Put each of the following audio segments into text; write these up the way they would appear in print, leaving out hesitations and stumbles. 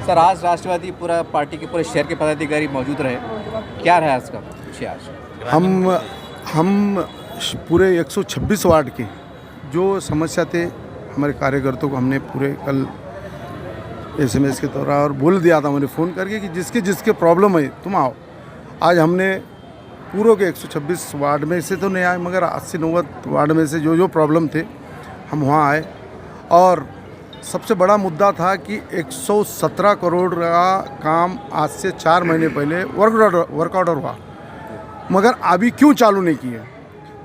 Sir आज राष्ट्रवादी पूरा party के पूरे शहर के पदाधिकारी मौजूद रहे, क्या रहा इसका विषय आज? हम पूरे 126 वार्ड के जो समस्या थे हमारे कार्यकर्ताओं को हमने पूरे कल SMS के द्वारा और बोल दिया था, मैंने फ़ोन करके कि जिसके जिसके प्रॉब्लम है तुम आओ। आज हमने पूरे के 126 वार्ड में से तो नहीं आए, मगर 80-90 वार्ड में से जो जो प्रॉब्लम थे हम वहाँ आए। और सबसे बड़ा मुद्दा था कि 117 करोड़ का काम आज से 4 महीने पहले वर्क ऑर्डर हुआ, मगर अभी क्यों चालू नहीं किए?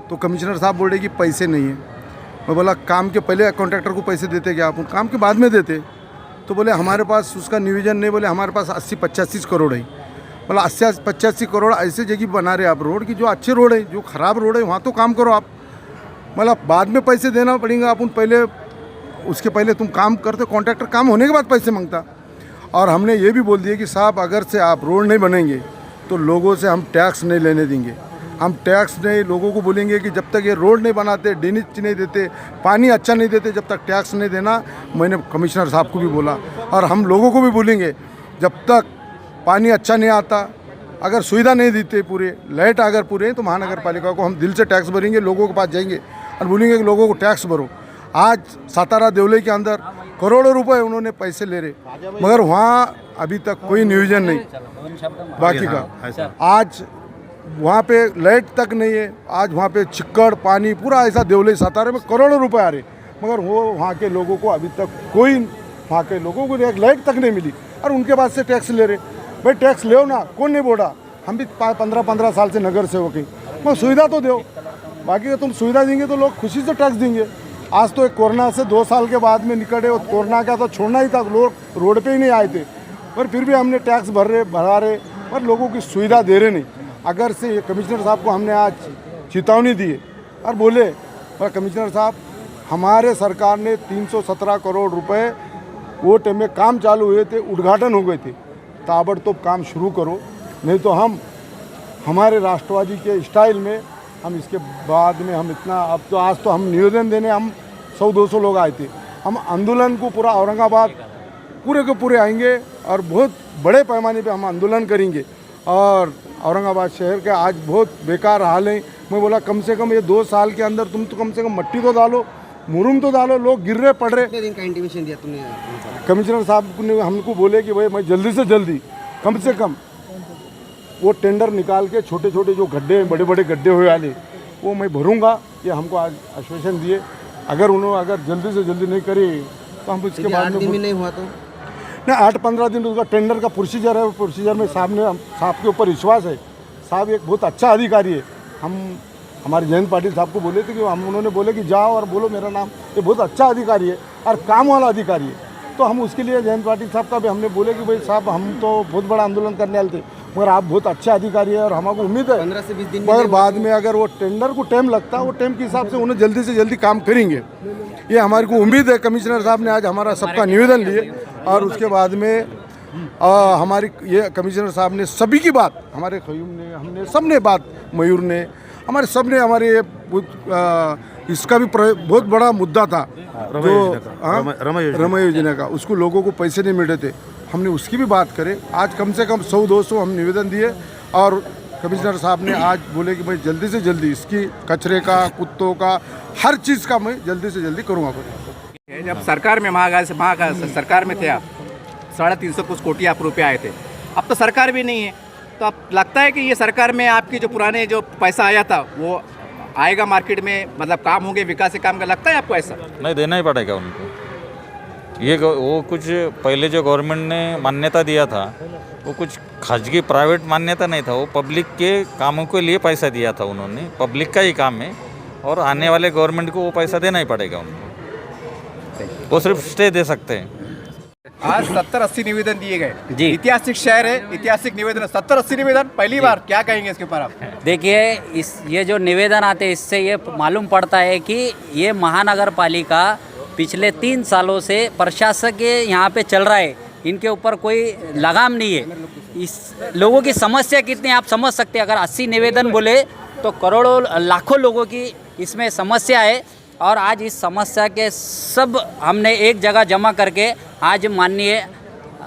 तो कमिश्नर साहब बोल रहे कि पैसे नहीं है। मैं बोला काम के पहले कॉन्ट्रैक्टर को पैसे देते क्या आप? काम के बाद में देते। तो बोले हमारे पास उसका नियोजन नहीं, बोले हमारे पास 80-85 करोड़ है। बोला 80-85 करोड़ ऐसे जगह बना रहे आप रोड की जो अच्छे रोड है, जो ख़राब रोड है वहाँ तो काम करो आप। मतलब बाद में पैसे देना पड़ेगा, अपन पहले उसके पहले तुम काम करते, कॉन्ट्रैक्टर काम होने के बाद पैसे मांगता। और हमने ये भी बोल दिया कि साहब अगर से आप रोड नहीं बनेंगे तो लोगों से हम टैक्स नहीं लेने देंगे। हम टैक्स नहीं, लोगों को बोलेंगे कि जब तक ये रोड नहीं बनाते, ड्रेनेज नहीं देते, पानी अच्छा नहीं देते, जब तक टैक्स नहीं देना। मैंने कमिश्नर साहब को भी बोला और हम लोगों को भी बोलेंगे जब तक पानी अच्छा नहीं आता, अगर सुविधा नहीं देते पूरे, लाइट अगर पूरे, तो महानगर पालिका को हम दिल से टैक्स भरेंगे, लोगों के पास जाएंगे और बोलेंगे कि लोगों को टैक्स भरो। आज सातारा देवले के अंदर करोड़ों रुपए उन्होंने पैसे ले रहे, मगर वहाँ अभी तक कोई नियोजन नहीं बाकी का। आज वहाँ पे लाइट तक नहीं है, आज वहाँ पे चिक्कड़ पानी पूरा ऐसा देवले सातारा में करोड़ों रुपए आ रहे, मगर वो वहाँ के लोगों को अभी तक कोई, वहाँ के लोगों को एक लाइट तक नहीं मिली और उनके पास से टैक्स ले रहे। भाई टैक्स ले ना, कौन नहीं बोला? हम भी 15-15 साल से नगर सेवक हैं, मगर सुविधा तो दो। बाकी तुम सुविधा देंगे तो लोग खुशी से टैक्स देंगे। आज तो एक कोरोना से 2 साल के बाद में निकले, कोरोना का तो छोड़ना ही था, लोग रोड पे ही नहीं आए थे, पर फिर भी हमने टैक्स भरा रहे और लोगों की सुविधा दे रहे नहीं। अगर से ये कमिश्नर साहब को हमने आज चेतावनी दी और बोले, और कमिश्नर साहब हमारे सरकार ने 317 करोड़ रुपए वो टाइम में काम चालू हुए थे, उद्घाटन हो गए थे, ताबड़तोब काम शुरू करो, नहीं तो हम हमारे राष्ट्रवादी के स्टाइल में हम इसके बाद में हम इतना, अब तो आज तो हम निवेदन देने हम 100-200 लोग आए थे। हम आंदोलन को पूरा औरंगाबाद पूरे के पूरे आएंगे और बहुत बड़े पैमाने पे हम आंदोलन करेंगे। और औरंगाबाद शहर के आज बहुत बेकार हाल है। मैं बोला कम से कम ये 2 साल के अंदर तुम तो कम से कम मट्टी तो डालो, मुरुम तो डालो, लोग गिर रहे पड़ रहे। कितने दिन का इंटीमेशन दिया तुमने? कमिश्नर साहब ने हमको बोले कि भाई मैं जल्दी से जल्दी कम से कम वो टेंडर निकाल के छोटे छोटे जो गड्ढे, बड़े बड़े गड्ढे हुए वाले, वो मैं भरूंगा, ये हमको आज आश्वासन दिए। अगर जल्दी से जल्दी नहीं करे तो हम इसके बाद में नहीं हुआ तो नहीं, 8-15 दिन उसका टेंडर का प्रोसीजर है, वो प्रोसीजर में साहब के ऊपर विश्वास है। साहब एक बहुत अच्छा अधिकारी है। हम हमारे जयंत पाटिल साहब को बोले थे कि उन्होंने बोले कि जाओ और बोलो मेरा नाम, ये बहुत अच्छा अधिकारी है और काम वाला अधिकारी है। तो हम उसके लिए जयंत पाटिल साहब का भी हमने बोले कि भाई साहब हम तो बहुत बड़ा आंदोलन करने वाले थे, मगर आप बहुत अच्छे अधिकारी है और हमको उम्मीद है 15 से 20 दिन मगर बाद में अगर वो टेंडर को टाइम लगता, वो टाइम के हिसाब से उन्हें जल्दी से जल्दी काम करेंगे, ये हमारे को उम्मीद है। कमिश्नर साहब ने आज हमारा सबका निवेदन लिए और उसके बाद में हमारी ये कमिश्नर साहब ने सभी की बात, हमारे क़य्यूम ने, हमने सब ने बात, मयूर ने, हमारे सब ने, हमारे इसका भी बहुत बड़ा मुद्दा था जो रमा योजना का, उसको लोगों को पैसे नहीं मिल रहे थे, हमने उसकी भी बात करे। आज कम से कम 100-200 हम निवेदन दिए और कमिश्नर साहब ने आज बोले कि भाई जल्दी से जल्दी इसकी कचरे का, कुत्तों का, हर चीज़ का मैं जल्दी से जल्दी करूँगा। जब सरकार में सरकार में थे आप, 350 कुछ कोटी आप रुपये आए थे, अब तो सरकार भी नहीं है, तो अब लगता है कि ये सरकार में आपकी जो पुराने जो पैसा आया था वो आएगा मार्केट में, मतलब काम होंगे, विकास के काम का, लगता है आपको ऐसा? नहीं, देना ही पड़ेगा उनको। ये वो कुछ पहले जो गवर्नमेंट ने मान्यता दिया था वो कुछ खाजगी प्राइवेट मान्यता नहीं था, वो पब्लिक के कामों के लिए पैसा दिया था उन्होंने, पब्लिक का ही काम है और आने वाले गवर्नमेंट को वो पैसा देना ही पड़ेगा उनको, वो सिर्फ स्टे दे सकते हैं। आज 70-80 निवेदन दिए गए जी। ऐतिहासिक शहर है, ऐतिहासिक निवेदन, 70-80 निवेदन पहली बार, क्या कहेंगे इसके ऊपर आप? देखिए, ये जो निवेदन आते हैं इससे ये मालूम पड़ता है कि ये महानगर पालिका पिछले 3 सालों से प्रशासक यहाँ पे चल रहा है, इनके ऊपर कोई लगाम नहीं है। इस लोगों की समस्या कितनी आप समझ सकते हैं। अगर 80 निवेदन बोले तो करोड़ों लाखों लोगों की इसमें समस्या है और आज इस समस्या के सब हमने एक जगह जमा करके आज माननीय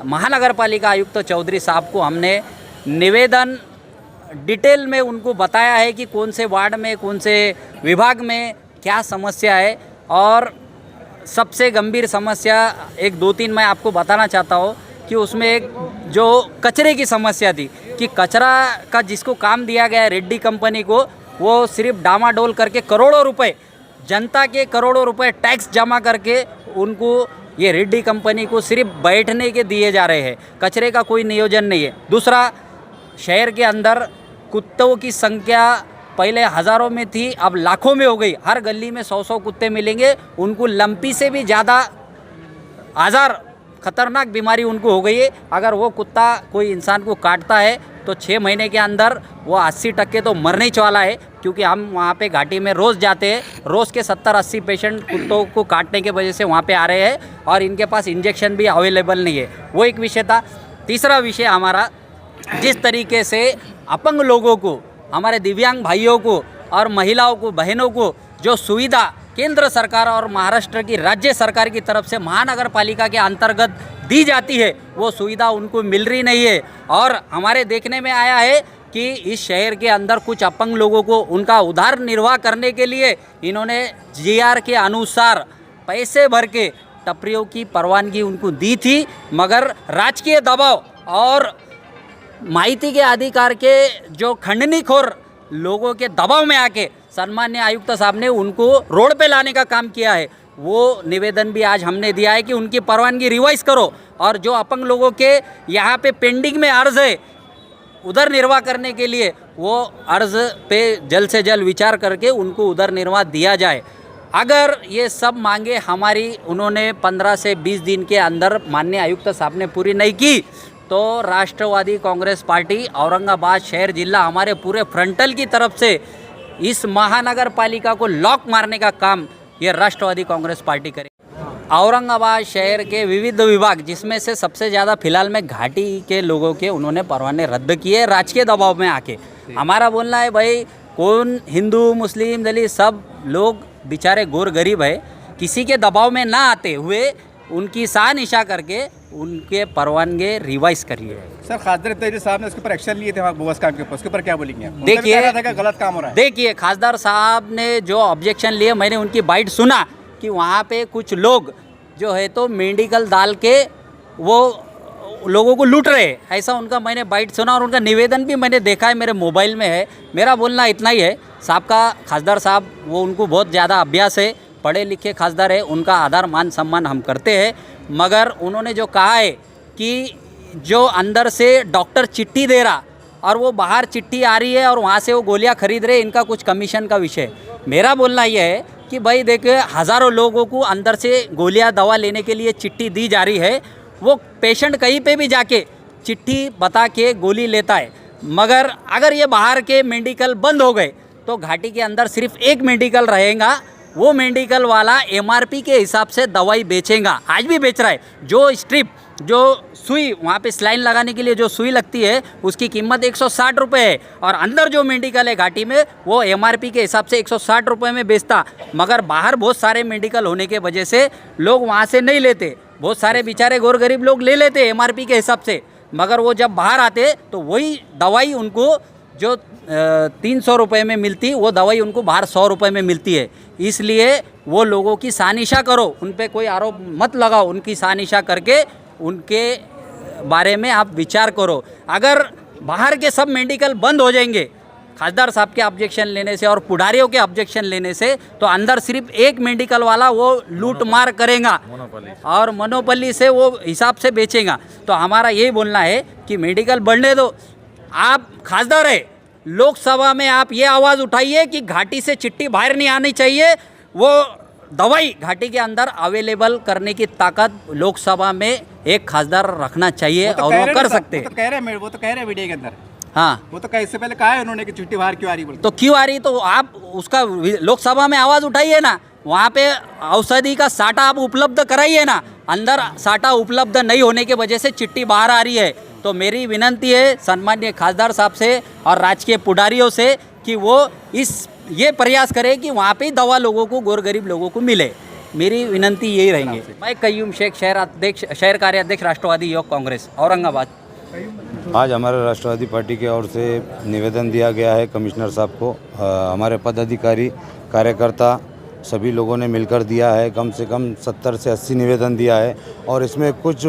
महानगर पालिका आयुक्त चौधरी साहब को हमने निवेदन डिटेल में उनको बताया है कि कौन से वार्ड में कौन से विभाग में क्या समस्या है। और सबसे गंभीर समस्या एक दो तीन मैं आपको बताना चाहता हूँ कि उसमें एक जो कचरे की समस्या थी कि कचरा का जिसको काम दिया गया है रेड्डी कंपनी को, वो सिर्फ डामाडोल करके करोड़ों रुपए, जनता के करोड़ों रुपए टैक्स जमा करके उनको ये रेड्डी कंपनी को सिर्फ बैठने के दिए जा रहे हैं, कचरे का कोई नियोजन नहीं है। दूसरा, शहर के अंदर कुत्तों की संख्या पहले हज़ारों में थी, अब लाखों में हो गई। हर गली में 100-100 कुत्ते मिलेंगे। उनको लंपी से भी ज़्यादा आज़ार, खतरनाक बीमारी उनको हो गई है। अगर वो कुत्ता कोई इंसान को काटता है तो 6 महीने के अंदर वो 80% तो मरने ही वाला है, क्योंकि हम वहाँ पे घाटी में रोज़ जाते हैं। रोज़ के 70-80 पेशेंट कुत्तों को काटने के वजह से वहाँ पे आ रहे हैं और इनके पास इंजेक्शन भी अवेलेबल नहीं है। वो एक विषय था। तीसरा विषय हमारा, जिस तरीके से अपंग लोगों को, हमारे दिव्यांग भाइयों को और महिलाओं को, बहनों को जो सुविधा केंद्र सरकार और महाराष्ट्र की राज्य सरकार की तरफ से महानगर पालिका के अंतर्गत दी जाती है, वो सुविधा उनको मिल रही नहीं है। और हमारे देखने में आया है कि इस शहर के अंदर कुछ अपंग लोगों को उनका उधार निर्वाह करने के लिए इन्होंने जीआर के अनुसार पैसे भर के टपरियों की परवानगी उनको दी थी, मगर राजकीय दबाव और माहिती के अधिकार के जो खंडनीखोर लोगों के दबाव में आके सम्मान्य आयुक्त साहब ने उनको रोड पे लाने का काम किया है। वो निवेदन भी आज हमने दिया है कि उनकी परवानगी रिवाइज करो और जो अपंग लोगों के यहाँ पे पेंडिंग में अर्ज है उधर निर्वाह करने के लिए, वो अर्ज पे जल्द से जल्द विचार करके उनको उधर निर्वाह दिया जाए। अगर ये सब मांगे हमारी उन्होंने 15 से 20 दिन के अंदर माननीय आयुक्त साहब ने पूरी नहीं की तो राष्ट्रवादी कांग्रेस पार्टी औरंगाबाद शहर जिला हमारे पूरे फ्रंटल की तरफ से इस महानगर पालिका को लॉक मारने का काम ये राष्ट्रवादी कांग्रेस पार्टी करे। औरंगाबाद शहर के विविध विभाग, जिसमें से सबसे ज़्यादा फिलहाल में घाटी के लोगों के उन्होंने परवाने रद्द किए राजकीय दबाव में आके। हमारा बोलना है भाई, कौन हिंदू मुस्लिम दलित सब लोग बेचारे गोर गरीब है, किसी के दबाव में ना आते हुए उनकी सहानिशा करके उनके परवानगे रिवाइज करिए। सर, खासदार तेजी साहब ने उसके ऊपर एक्शन लिए थे वहाँ बोगस काम के ऊपर, उसके ऊपर क्या बोलेंगे? देखिए, गलत काम हो रहा है। देखिए, खासदार साहब ने जो ऑब्जेक्शन लिए, मैंने उनकी बाइट सुना कि वहाँ पे कुछ लोग जो है तो मेडिकल डाल के वो लोगों को लूट रहे, ऐसा उनका मैंने बाइट सुना और उनका निवेदन भी मैंने देखा है, मेरे मोबाइल में है। मेरा बोलना इतना ही है, साहब का, खासदार साहब, वो उनको बहुत ज़्यादा अभ्यास है, पढ़े लिखे खासदार है, उनका आदर मान सम्मान हम करते हैं, मगर उन्होंने जो कहा है कि जो अंदर से डॉक्टर चिट्ठी दे रहा और वो बाहर चिट्ठी आ रही है और वहाँ से वो गोलियाँ खरीद रहे, इनका कुछ कमीशन का विषय। मेरा बोलना यह है कि भाई देखिए, हज़ारों लोगों को अंदर से गोलियाँ दवा लेने के लिए चिट्ठी दी जा रही है, वो पेशेंट कहीं पे भी जाके चिट्ठी बता के गोली लेता है, मगर अगर ये बाहर के मेडिकल बंद हो गए तो घाटी के अंदर सिर्फ एक मेडिकल रहेगा, वो मेडिकल वाला एमआरपी के हिसाब से दवाई बेचेगा, आज भी बेच रहा है। जो स्ट्रिप, जो सुई वहाँ पे स्लाइन लगाने के लिए जो सुई लगती है उसकी कीमत 160 रुपये है और अंदर जो मेडिकल है घाटी में वो एमआरपी के हिसाब से 160 रुपये में बेचता, मगर बाहर बहुत सारे मेडिकल होने के वजह से लोग वहाँ से नहीं लेते। बहुत सारे बेचारे गोर गरीब लोग ले लेते एमआरपी के हिसाब से, मगर वो जब बाहर आते तो वही दवाई उनको जो 300 रुपये में मिलती, वो दवाई उनको बाहर 100 रुपये में मिलती है। इसलिए वो लोगों की सहानिशा करो, उन पे कोई आरोप मत लगाओ, उनकी सहानिशा करके उनके बारे में आप विचार करो। अगर बाहर के सब मेडिकल बंद हो जाएंगे खासदार साहब के ऑब्जेक्शन लेने से और पुढ़ारियों के ऑब्जेक्शन लेने से, तो अंदर सिर्फ एक मेडिकल वाला वो लूट मार करेगा और मोनोपोली से वो हिसाब से बेचेगा। तो हमारा यही बोलना है कि मेडिकल बढ़ने दो। आप खासदार है, लोकसभा में आप ये आवाज़ उठाइए कि घाटी से चिट्ठी बाहर नहीं आनी चाहिए, वो दवाई घाटी के अंदर अवेलेबल करने की ताकत लोकसभा में एक खासदार रखना चाहिए और वो कर सकते हैं। वो तो कह रहे वीडियो के अंदर, हाँ, वो तो इससे पहले कहा है उन्होंने कि चिट्ठी बाहर क्यों आ रही बोलते। तो क्यों आ रही, तो आप उसका लोकसभा में आवाज़ उठाइए ना, वहाँ पे औषधि का साटा आप उपलब्ध कराइए ना। अंदर साटा उपलब्ध नहीं होने के वजह से चिट्ठी बाहर आ रही है। तो मेरी विनंती है सम्मान्य खासदार साहब से और राजकीय पुढ़ारियों से कि वो ये प्रयास करें कि वहाँ पे दवा लोगों को, गोर गरीब लोगों को मिले। मेरी विनंती यही रहेंगी। मैं कयूम शेख, शहर कार्याध्यक्ष राष्ट्रवादी युवक कांग्रेस औरंगाबाद। आज हमारे राष्ट्रवादी पार्टी की ओर से निवेदन दिया गया है कमिश्नर साहब को। हमारे पदाधिकारी कार्यकर्ता सभी लोगों ने मिलकर दिया है। कम से कम 70 से 80 निवेदन दिया है और इसमें कुछ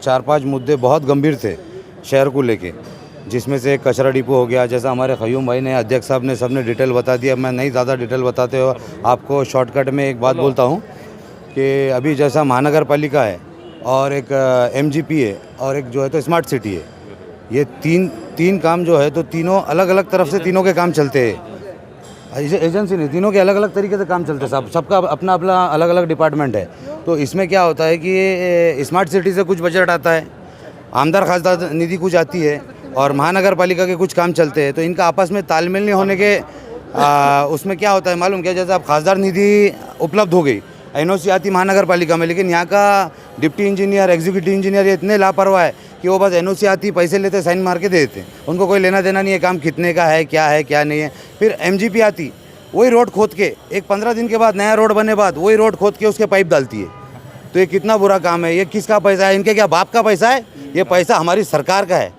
4-5 मुद्दे बहुत गंभीर थे शहर को लेके, जिसमें से कचरा डिपो हो गया। जैसा हमारे ख़यूम भाई ने, अध्यक्ष साहब ने, सबने डिटेल बता दिया। मैं नहीं ज़्यादा डिटेल बताते हो, आपको शॉर्टकट में एक बात बोलता हूँ कि अभी जैसा महानगर पालिका है और एक MGP है और एक जो है तो स्मार्ट सिटी है, ये तीन काम जो है तो तीनों अलग अलग तरफ से तीनों के काम चलते हैं। एजेंसी नहीं, तीनों के अलग अलग तरीके से काम चलते हैं। सबका अपना अपना अलग अलग डिपार्टमेंट है। तो इसमें क्या होता है कि स्मार्ट सिटी से कुछ बजट आता है, आमदार खासदार निधि कुछ आती है और महानगर पालिका के कुछ काम चलते हैं। तो इनका आपस में तालमेल नहीं होने के उसमें क्या होता है मालूम क्या, जैसे आप खासदार निधि उपलब्ध हो गई, NOC आती महानगर पालिका में, लेकिन यहाँ का डिप्टी इंजीनियर, एग्जीक्यूटिव इंजीनियर ये इतने लापरवाह है कि वो बस NOC आती, पैसे लेते, साइन मार के दे देते। उनको कोई लेना देना नहीं है काम कितने का है क्या नहीं है। फिर MGP आती, वही रोड खोद के एक 15 दिन के बाद नया रोड बने बाद वही रोड खोद के उसके पाइप डालती है। तो ये कितना बुरा काम है। ये किसका पैसा है? इनके क्या बाप का पैसा है? ये पैसा हमारी सरकार का है,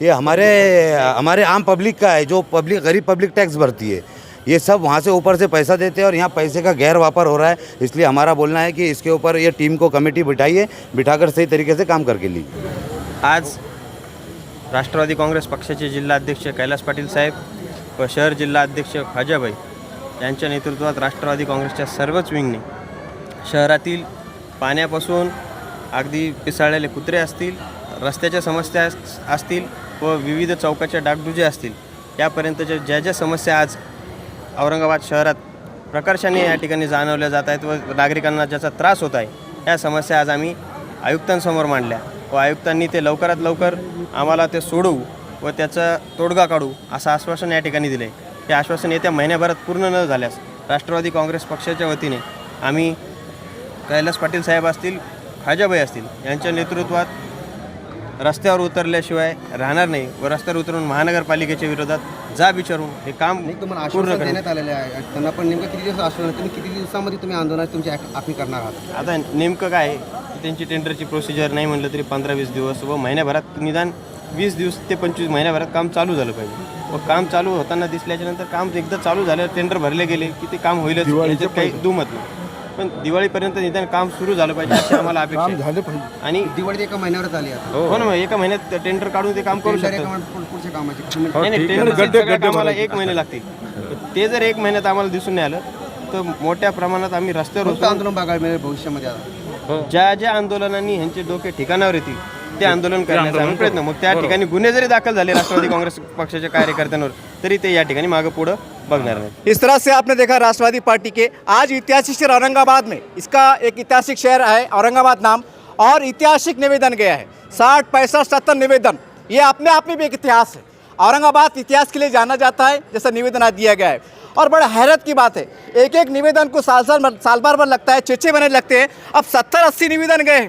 ये हमारे आम पब्लिक का है, जो गरीब पब्लिक टैक्स भरती है। ये सब वहाँ से ऊपर से पैसा देते हैं और यहाँ पैसे का गैर वापर हो रहा है। इसलिए हमारा बोलना है कि इसके ऊपर ये टीम को कमेटी बिठाकर सही तरीके से काम करके ली। आज राष्ट्रवादी काँग्रेस पक्षाचे जिल्हाध्यक्ष कैलास पाटील साहेब व शहर जिल्हाध्यक्ष ख्वाजाभाई यांच्या नेतृत्वात राष्ट्रवादी काँग्रेसच्या सर्वच विंगने शहरातील पाण्यापासून अगदी पिसाळलेले कुत्रे असतील, रस्त्याच्या समस्या असतील व विविध चौकाच्या डागडुजे असतील, यापर्यंतच्या ज्या समस्या आज औरंगाबाद शहरात प्रकर्षाने या ठिकाणी जाणवल्या जात आहेत व नागरिकांना ज्याचा त्रास होत आहे, या समस्या आज आम्ही आयुक्तांसमोर मांडल्या व आयुक्तांनी ते लवकरात लवकर आम्हाला ते सोडवू व त्याचा तोडगा काढू असं आश्वासन या ठिकाणी दिले। हे आश्वासन येत्या महिन्याभरात पूर्ण न झाल्यास राष्ट्रवादी काँग्रेस पक्षाच्या वतीने आम्ही कैलास पाटील साहेब असतील, ख्वाजाभाई असतील यांच्या नेतृत्वात रस्त्यावर उतरल्याशिवाय राहणार नाही व रस्त्यावर उतरून महानगरपालिकेच्या विरोधात जाब विचारून हे काम पूर्ण देण्यात आलेले आहे। त्यांना पण नेमकं किती दिवस आश्वासन, तुम्ही किती दिवसामध्ये तुम्ही आंदोलन तुमची आखणी करणार आहात? आता नेमकं काय आहे, त्यांची टेंडरची प्रोसिजर नाही म्हटलं तरी 15-20 दिवस व महिन्याभरात निदान 20 दिवस ते 25 महिन्याभरात काम चालू झालं पाहिजे व काम चालू होताना दिसल्याच्या नंतर काम एकदा चालू झालं, टेंडर भरले गेले की ते काम होईलच, याच्यात काही दुमत नाही। पण दिवाळीपर्यंत निदान काम सुरू झालं पाहिजे अशी आम्हाला अपेक्षा आहे। आणि दिवाळी एका महिन्यावरच आली आता। हो ना, एका महिन्यात टेंडर काढून ते काम करू शकतात। पुढच्या कामाची नाही, टेंडर आम्हाला 1 महिने लागतील। ते जर 1 महिन्यात आम्हाला दिसून नाही आलं तर मोठ्या प्रमाणात आम्ही रस्त्यावर होतो। आंदोलन बघायला मिळेल भविष्यामध्ये आता। ज्या आंदोलनांनी ह्यांचे डोके ठिकाणावर येतील ते आंदोलन करण्याचा आम्ही प्रयत्न, मग त्या ठिकाणी गुन्हे जरी दाखल झाले राष्ट्रवादी काँग्रेस पक्षाच्या कार्यकर्त्यांवर तरी ते या ठिकाणी मागे पुढं बगनार नहीं। इस तरह से आपने देखा राष्ट्रवादी पार्टी के आज ऐतिहासिक शहर औरंगाबाद में, इसका एक ऐतिहासिक शहर है औरंगाबाद नाम, और ऐतिहासिक निवेदन गया है 60, 65, 70 निवेदन। ये अपने आप में भी एक इतिहास है। औरंगाबाद इतिहास के लिए जाना जाता है, जैसा निवेदन आज दिया गया है। और बड़ा हैरत की बात है, एक एक निवेदन को साल भर लगता है, 6 महीने लगते हैं। अब 70-80 निवेदन गए,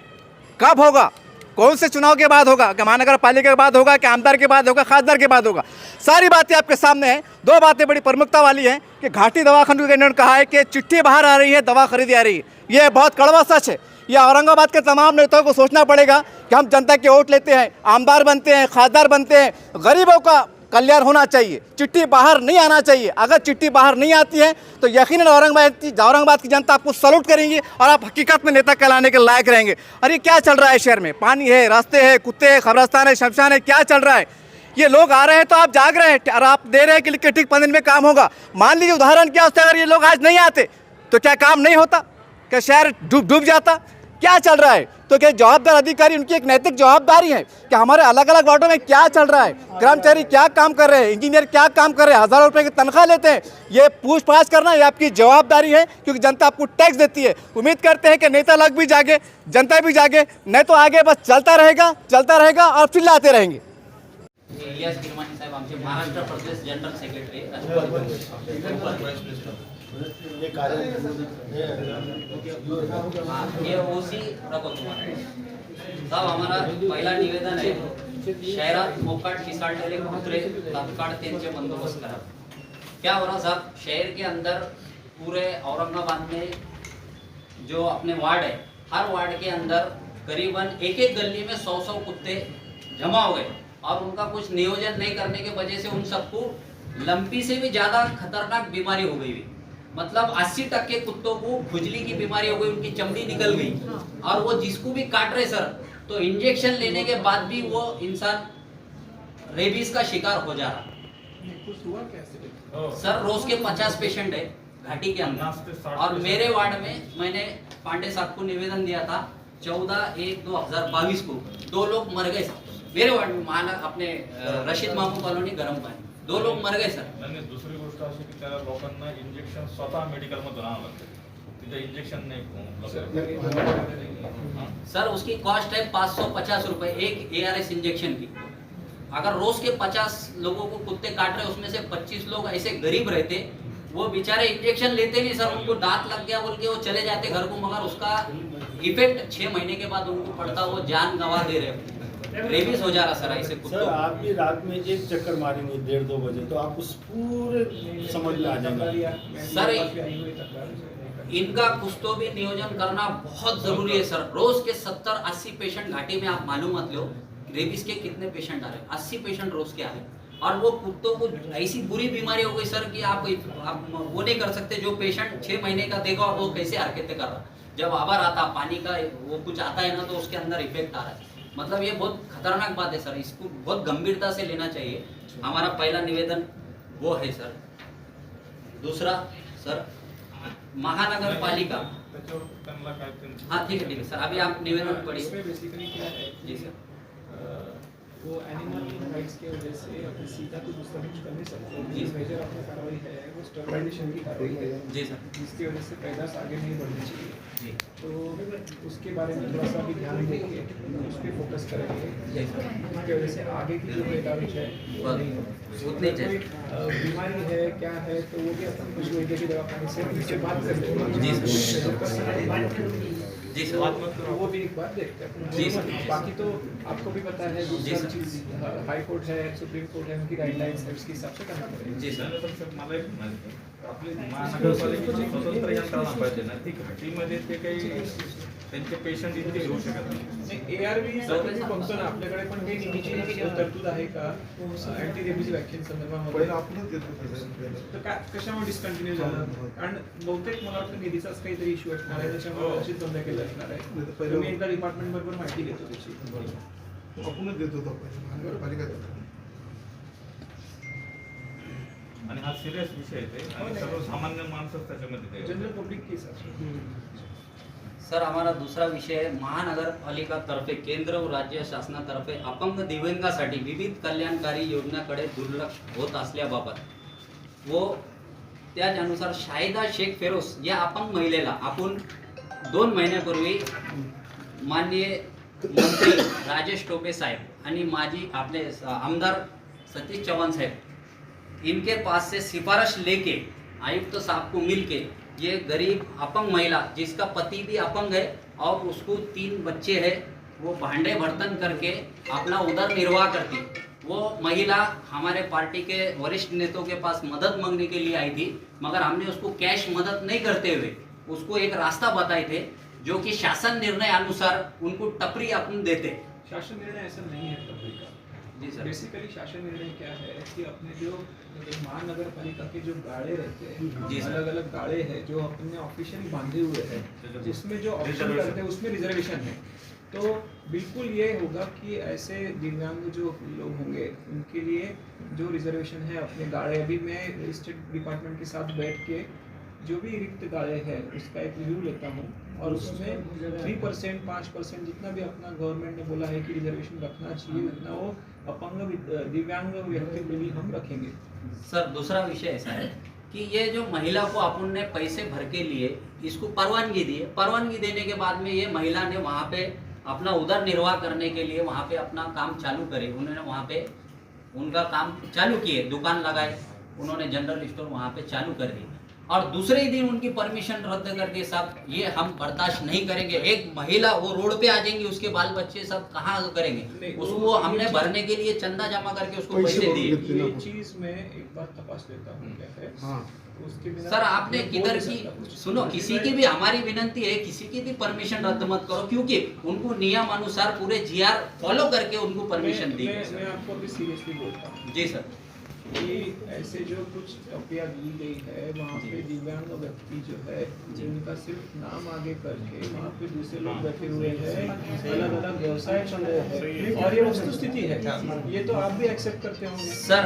कब होगा? कौन से चुनाव के बाद होगा? क्या महानगर पालिका के बाद होगा, क्या आमदार के बाद होगा, खासदार के बाद होगा? सारी बातें आपके सामने हैं। 2 बातें बड़ी प्रमुखता वाली हैं कि घाटी दवाखानों के इन्होंने कहा है कि चिट्ठी बाहर आ रही है, दवा खरीदी आ रही है। ये बहुत कड़वा सच है। ये औरंगाबाद के तमाम नेताओं को सोचना पड़ेगा कि हम जनता के वोट लेते हैं, आमदार बनते हैं, खासदार बनते हैं, गरीबों का कल्याण होना चाहिए, चिट्ठी बाहर नहीं आना चाहिए। अगर चिट्ठी बाहर नहीं आती है तो यकीनन औरंगाबाद की जनता आपको सल्यूट करेंगी और आप हकीकत में नेता कहलाने के लायक रहेंगे। अरे क्या चल रहा है शहर में? पानी है, रास्ते हैं, कुत्ते हैं, खबरस्तान है, शमशान है, क्या चल रहा है? ये लोग आ रहे हैं तो आप जाग रहे हैं और आप दे रहे हैं कि ठीक 5 दिन में काम होगा। मान लीजिए उदाहरण क्या होता है, अगर ये लोग आज नहीं आते तो क्या काम नहीं होता? क्या शहर डूब जाता? क्या चल रहा है? तो क्या जवाबदार अधिकारी, उनकी एक नैतिक जवाबदारी है कि हमारे अलग अलग वार्डों में क्या चल रहा है, कर्मचारी क्या काम कर रहे हैं, इंजीनियर क्या काम कर रहे हैं, हज़ारों रुपए की तनख्वाह लेते हैं, ये पूछताछ करना ये आपकी जवाबदारी है, क्योंकि जनता आपको टैक्स देती है। उम्मीद करते हैं कि नेता लोग भी जागे, जनता भी जागे, नहीं तो आगे बस चलता रहेगा और चिल्लाते रहेंगे। इलियास किरमानी साहेब आमचे महाराष्ट्र प्रदेश जनरल सेक्रेटरी ये ओसी रखो तुम्हाला साहब, हमारा पहिला निवेदन है, शहरात मोकाट पिसाळलेले कुत्रे तात्काळ त्यांचे बंदोबस्त करा। क्या हो रहा साहब, शहर के अंदर पूरे औरंगाबाद में जो अपने वार्ड है, हर वार्ड के अंदर करीबन एक एक गली में 100 कुत्ते जमा हो गए और उनका कुछ नियोजन नहीं करने की वजह से उन सबको लंपी से भी ज़्यादा खतरनाक बीमारी हो गई हुई। मतलब 80% कुत्तों को खुजली की बीमारी हो गई, उनकी चमड़ी निकल गई और वो जिसको भी काट रहे सर, तो इंजेक्शन लेने के बाद भी वो इंसान रेबीज का शिकार हो जा रहा। सर रोज के 50 पेशेंट है घाटी के अंदर और मेरे वार्ड में मैंने पांडे साहब को निवेदन दिया था 14/1/2022 को, 2 लोग मर गए सर मेरे वार्ड में, अपने रशीद मामू कॉलोनी गरम पानी, 2 लोग मर गए सर। आणि दुसरी गोष्ट अशी की त्या लोकांना इंजेक्शन स्वतः मेडिकलमधून आणावं लागतं, तिथे इंजेक्शन नाही सर उसकी कॉस्ट है 550 रुपए एक ARS इंजेक्शन की। अगर रोज के 50 लोगों को कुत्ते काट रहे, उसमें से 25 लोग ऐसे गरीब रहते, वो बेचारे इंजेक्शन लेते नहीं सर, उनको दांत लग गया बोल के वो चले जाते घर को, मगर उसका इफेक्ट 6 महीने के बाद उनको पड़ता, वो जान गंवा दे रहे, रेबीज हो जा रहा सर ऐसे कुत्तों। सर आप भी रात में एक चक्कर मारेंगे 1:30-2 बजे तो आप उस पूरे समझ में आ जाएगा। सर इनका कुछ तो भी नियोजन करना बहुत जरूरी है सर। रोज के 70-80 पेशेंट घाटी में आप मालूम मत लो रेबीज के कितने पेशेंट आ रहे हैं, 80 पेशेंट रोज के आ रहे हैं और वो कुत्तों को ऐसी बुरी बीमारी हो गई सर कि आप वो नहीं कर सकते। जो पेशेंट 6 महीने का देखा वो कैसे हरकतें कर रहा, जब आबार आता पानी का वो कुछ आता है ना तो उसके अंदर इफेक्ट आ रहा है। मतलब ये बहुत खतरनाक बात है सर, इसको बहुत गंभीरता से लेना चाहिए। हमारा पहला निवेदन वो है सर। दूसरा सर महानगर पालिका, हाँ ठीक है सर, अभी आप निवेदन पढ़िए। बेसिकली क्या है जी सर, वो एनिमल राइट्स के वजह से अपने सीधा तो डिस्टर्बेंस कर नहीं सकते। जी। मेजर अपनी कार्रवाई है वो स्टर्लाइजेशन की कार्रवाई है जी सर, जिसकी वजह से पैदाश आगे नहीं बढ़नी चाहिए, जी तो उसके बारे में थोड़ा सा भी ध्यान देंगे, उस पर फोकस करेंगे जी सर, जिसकी वजह से आगे की जो पैदावार है वो नहीं हो। उतनी कोई बीमारी है क्या है तो वो भी अपन पशु वैद्य की दवाखाने से उनसे बात करते हैं। जी सर। जी सर, तो वो भी एक बार देखते हैं। जी सर। बाकी तो आपको भी पता है जी दूसरा सर। चीज़ हाई कोर्ट है, सुप्रीम कोर्ट है, उनकी गाइडलाइंस है, उसके हिसाब से करना पड़ेगा। जी सर, मला एक म्हणायचं आहे, आपली महानगरपालिकेची स्वतंत्र यंत्रणा पाहिजे ना, ती घाटीमध्ये ते काही त्यांचे पेशंट इतके घेऊ शकत नाही। ARV साठी बघतो ना आपल्याकडे पण काही निधीची तरतूद आहे का अँटी रेबीज वॅक्सिन संदर्भामध्ये? तर काय कशामुळे डिस्कंटिन्यू झालं? कारण बहुतेक मला वाटतं निधीचाच काहीतरी इश्यू असणार आहे, त्याच्यामुळे कदाचित बंद केलं असणार आहे। मी एकदा डिपार्टमेंट बरोबर माहिती घेतो त्याची। आपणच देत होतो महानगरपालिका आणि हा सिरियस विषय आहे ते, आणि सर्वसामान्य माणसं त्याच्यामध्ये ते जनरल पब्लिक केस असतो। सर हमारा दूसरा विषय है महानगर पालिका तर्फे केंद्र व राज्य शासनातर्फे अपंग दिव्यांगासाठी विविध कल्याणकारी योजनाकडे दुर्लक्ष होत असल्याबाबत व त्यानुसार शाहिदा शेख फेरोज या अपंग महिलेला आपण 2 महिन्यापूर्वी माननीय मंत्री राजेश टोपे साहेब आणि माजी आपले आमदार सतीश चव्हाण साहेब इनके पास से सिफारिश लेके आयुक्त साहब को मिलके ये गरीब अपंग महिला जिसका पति भी अपंग है और उसको 3 बच्चे हैं, वो भांडे बर्तन करके अपना उदर निर्वाह करती, वो महिला हमारे पार्टी के वरिष्ठ नेताओं के पास मदद मांगने के लिए आई थी, मगर हमने उसको कैश मदद नहीं करते हुए उसको एक रास्ता बताए थे जो कि शासन निर्णय अनुसार उनको टपरी अपन देते। शासन निर्णय ऐसा नहीं है टपरी का। जी सर, बेसिकली शासन निर्णय क्या है कि अपने जो महानगर पालिका के जो गाड़े रहते जी हैं, सर। अलग अलग गाड़े हैं जो अपने ऑफिशियली बांधे हुए हैं, जिसमें जो ऑप्शन करते हैं उसमें रिजर्वेशन है। तो बिल्कुल ये होगा कि ऐसे दिव्यांग जो लोग होंगे उनके लिए जो रिजर्वेशन है अपने गाड़े, अभी मैं स्टेट डिपार्टमेंट के साथ बैठ के जो भी रिक्त गाड़े हैं उसका एक रिव्यू लेता हूँ और उसमें 3% 5% जितना भी अपना गवर्नमेंट ने बोला है कि रिजर्वेशन रखना चाहिए उतना वो अपंग दिव्यांग व्यक्ति के लिए हम रखेंगे। सर दूसरा विषय ऐसा है कि ये जो महिला को अपन ने पैसे भर के लिए इसको परवानगी दी है, परवानगी देने के बाद में ये महिला ने वहाँ पे अपना उदर निर्वाह करने के लिए वहाँ पे अपना काम चालू करे, उन्होंने वहाँ पे उनका काम चालू किए, दुकान लगाए, उन्होंने जनरल स्टोर वहाँ पे चालू कर दी और दूसरे ही दिन उनकी परमिशन रद्द कर दी। साहब ये हम बर्दाश्त नहीं करेंगे, एक महिला वो रोड पे आ जाएंगी, उसके बाल बच्चे सब कहाँ करेंगे, उसको हमने भरने के लिए चंदा जमा करके उसको पैसे दिए। ये चीज में एक बार तपास लेता हूँ क्या है। उसके बिना सर आपने मैं बोल किधर नहीं की सकता कुछ। सुनो, किसी की भी हमारी विनंती है, किसी की भी परमिशन रद्द मत करो, क्योंकि उनको नियम अनुसार पूरे जीआर फॉलो करके उनको परमिशन दी गई मैं सर। आपको अभी सीरियसली बोलता हूँ जी सर। कि ऐसे जो कुछ टॉपियाँ दी गई है वहाँ पे दिव्यांग व्यक्ति जो है जिनका सिर्फ नाम आगे करके वहाँ पे दूसरे लोग बैठे हुए हैं, अलग अलग व्यवसाय चल रहे हैं और ये वस्तुस्थिति है, ये तो आप भी एक्सेप्ट करते होंगे सर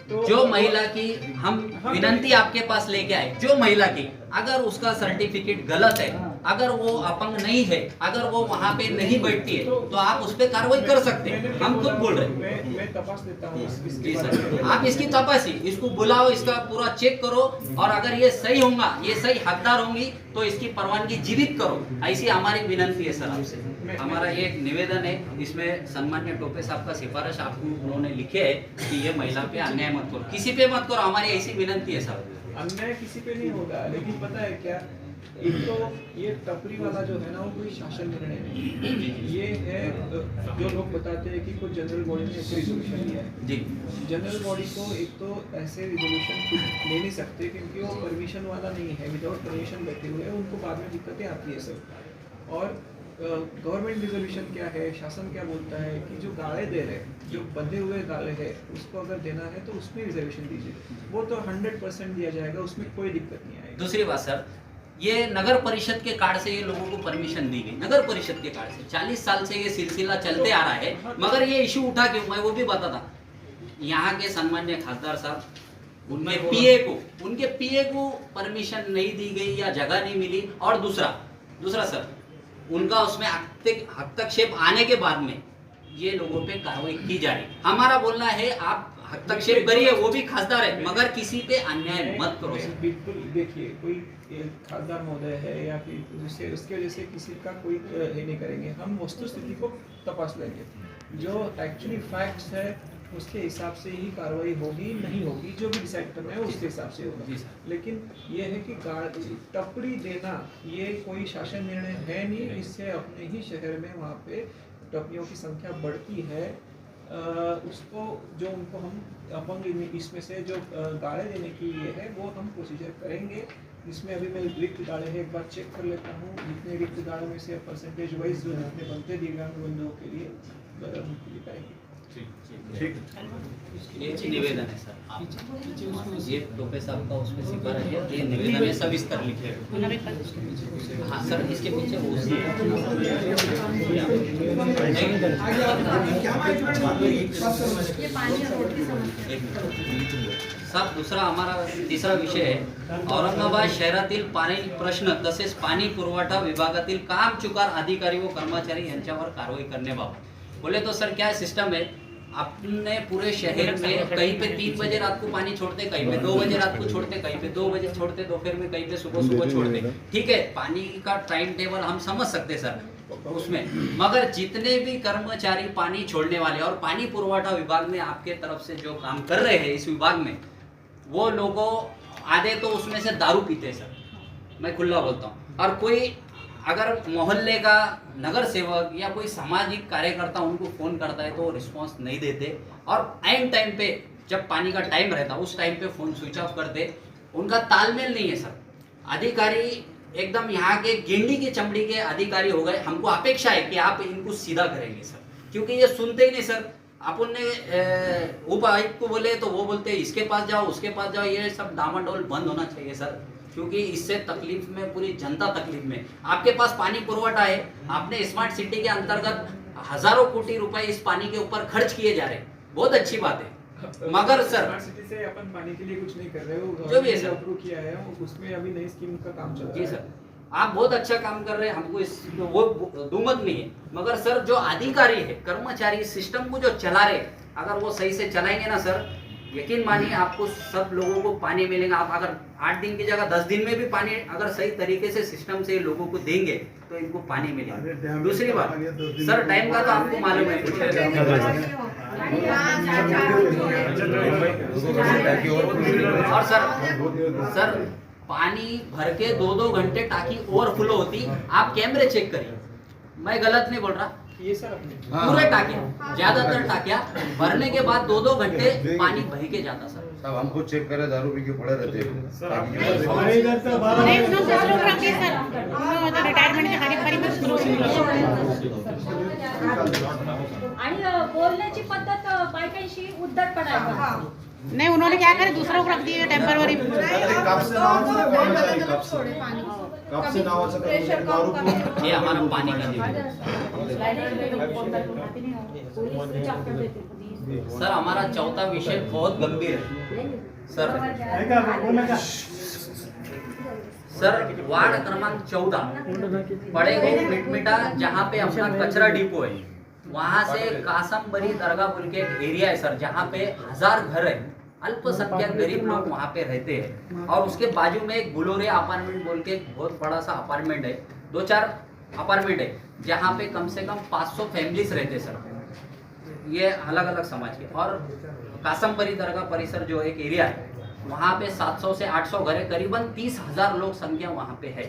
जो महिला की हम विनंती आपके पास लेके आए, जो महिला की अगर उसका सर्टिफिकेट गलत है, अगर वो अपंग नहीं है, अगर वो वहाँ पे नहीं बैठती है, तो आप उस पर कार्रवाई कर सकते हैं। हम खुद बोल रहे हैं। मैं तपास देता हूँ जी सर, आप इसकी तपासी, इसको बुलाओ, इसका पूरा चेक करो और अगर ये सही होगा, ये सही हकदार होंगी तो इसकी परवानगी जीवित करो, ऐसी हमारी विनंती है सर आपसे। हमारा ये एक निवेदन है, इसमें सम्मान्य टोपे साहब का सिफारिश आपको उन्होंने लिखे है कि ये महिला पे अन्याय मत करो, किसी पे मत करो, हमारी ऐसी विनंती है सर। अन्याय किसी पे नहीं होगा, लेकिन पता है क्या, एक तो ये टपरी वाला जो है ना वो कोई शासन निर्णय नहीं, ये है जो लोग बताते हैं कि कोई जनरल बॉडी ने ऐसे रिजोल्यूशन लिया है। जी, जनरल बॉडी को एक तो ऐसे रिजोल्यूशन ले नहीं सकते क्योंकि वो परमिशन वाला नहीं है, विदाउट परमिशन बैठे हुए हैं, उनको बाद में दिक्कतें आती है सर। और गवर्नमेंट रिजोल्यूशन क्या है, शासन क्या बोलता है कि जो गाड़े दे रहे हैं, जो बंधे हुए गाड़े हैं, उसको अगर देना है तो उसमें रिजर्वेशन दीजिए, वो तो 100% दिया जाएगा, उसमें कोई दिक्कत नहीं आएगी। दूसरी बात सर, ये नगर परिषद के कार्ड से ये लोगों को परमिशन दी गई, नगर परिषद के कार्ड से 40 साल से ये सिलसिला चलते आ रहा है, मगर ये इशू उठा क्यों, मैं वो भी बताता। यहाँ के सम्मान्य खासदार साहब उनके पीए को परमिशन नहीं दी गई या जगह नहीं मिली, और दूसरा सर उनका उसमें हस्तक्षेप आने के बाद में ये लोगों पे कार्रवाई की जा रही। हमारा बोलना है आप हस्तक्षेप करिए, वो भी खासदार है, मगर किसी पे अन्याय मत करो सर। बिल्कुल, देखिए कोई खासदार महोदय है या फिर जिससे उसके वजह से किसी का कोई ये नहीं करेंगे, हम वस्तुस्थिति को तपास लेंगे, जो एक्चुअली फैक्ट्स है उसके हिसाब से ही कार्रवाई होगी, नहीं होगी जो भी डिसाइड करना है उसके हिसाब से होगा। लेकिन ये है कि टपरी देना ये कोई शासन निर्णय है नहीं, इससे अपने ही शहर में वहाँ पे टपरियों की संख्या बढ़ती है, उसको जो उनको हम अपंग इसमें से जो गाड़े देने के लिए है वो हम प्रोसीजर करेंगे। इसमें अभी मैं रिक्त गाड़े है एक बार चेक कर लेता हूँ, जितने रिक्त गाड़े में से परसेंटेज वाइज जो जितने बनते दिव्यांग बंधुओं के लिए लिखाएंगे। ठीक, ये निवेदन है सर, ये टोपे साहब का उसमें सिफारिश है, ये निवेदन है, सब इस पर लिखे। हाँ सर, इसके पीछे वो साहब दूसरा हमारा तिसरा विषय है औरंगाबाद शहरातील पाणी प्रश्न तसेच पाणी पुरवठा विभागातील कामचुकार अधिकारी व कर्मचारी यांच्यावर कारवाई करण्याबाबत। बोले तो सर क्या सिस्टम है, अपने पूरे शहर में कहीं पे 3 बजे रात को पानी छोड़ते, कहीं पे 2 बजे रात को छोड़ते, कहीं पे 2 बजे छोड़ते, दोपहर में कहीं पे सुबह छोड़ते। ठीक है, पानी का टाइम टेबल हम समझ सकते सर उसमें, मगर जितने भी कर्मचारी पानी छोड़ने वाले और पानी पुरवठा विभाग में आपके तरफ से जो काम कर रहे हैं इस विभाग में, वो लोगों आधे तो उसमें से दारू पीते सर, मैं खुला बोलता हूँ। और कोई अगर मोहल्ले का नगर सेवक या कोई सामाजिक कार्यकर्ता उनको फ़ोन करता है तो वो रिस्पॉन्स नहीं देते, और एंड टाइम पे जब पानी का टाइम रहता उस टाइम पे फ़ोन स्विच ऑफ करते, उनका तालमेल नहीं है सर। अधिकारी एकदम यहाँ के गेंडी की चमड़ी के अधिकारी हो गए। हमको अपेक्षा है कि आप इनको सीधा करेंगे सर, क्योंकि ये सुनते ही नहीं सर। अपन ने उप आयुक्त को बोले तो वो बोलते इसके पास जाओ उसके पास जाओ, ये सब डामाडोल बंद होना चाहिए सर, क्योंकि इससे तकलीफ में पूरी जनता तकलीफ में। आपके पास पानी पुरवठा है, आपने स्मार्ट सिटी के अंतर्गत हजारों कोटि रुपए इस पानी के ऊपर खर्च किए जा रहे, बहुत अच्छी बात है, मगर सर स्मार्ट सिटी से अपन पानी के लिए कुछ नहीं कर रहे हो, जो भी है सर अप्रूव किया है उसमें अभी नई स्कीम का काम चल रहा है। जी सर, आप बहुत अच्छा काम कर रहे हैं, हमको इस वो दुमत नहीं है, मगर सर जो अधिकारी है, कर्मचारी सिस्टम को जो चला रहे, अगर वो सही से चलाएंगे ना सर, यकीन मानिए आपको सब लोगों को पानी मिलेगा। आप अगर 8 दिन की जगह 10 दिन में भी पानी अगर सही तरीके से सिस्टम से लोगों को देंगे तो इनको पानी मिलेगा। दूसरी बात सर, टाइम का तो आपको मालूम है, और सर पानी भर के 2-2 घंटे टाकी ओवरफ्लो होती, आप कैमरे चेक करिए, मैं गलत नहीं बोल रहा। ये सर अपने पूरे टाकिया, ज्यादातर टाकिया भरने के बाद 2-2 घंटे पानी बह के जाता सर। साहब हमको चेक करे, दारू पी के पड़े रहते हैं। हमारे इधर से 12 आणि बोलण्याची पद्धत बायकांशी उद्धटपणा आहे। नहीं, उन्होंने क्या करे, दूसरों को रख दिए टेम्पररी। ये हमारा पानी का सर, हमारा चौथा विषय बहुत गंभीर है सर। वार्ड क्रमांक 14 बड़े मिटमिटा, जहाँ पे अपना कचरा डिपो है, वहाँ से कासमबरी दरगाह बोल के एक एरिया है सर, जहाँ पे 1000 घर है, अल्पसंख्यक गरीब लोग वहाँ पे रहते हैं। और उसके बाजू में एक गुलोरिया अपार्टमेंट बोल के एक बहुत बड़ा सा अपार्टमेंट है, 2-4 अपार्टमेंट है, जहाँ पे कम से कम 500 फैमिलीज रहते सर, ये अलग अलग समाज के। और कासमबरी दरगाह परिसर जो एक एरिया है, वहाँ पे 700 से 800 घर है, करीबन 30,000 लोग संख्या वहाँ पे है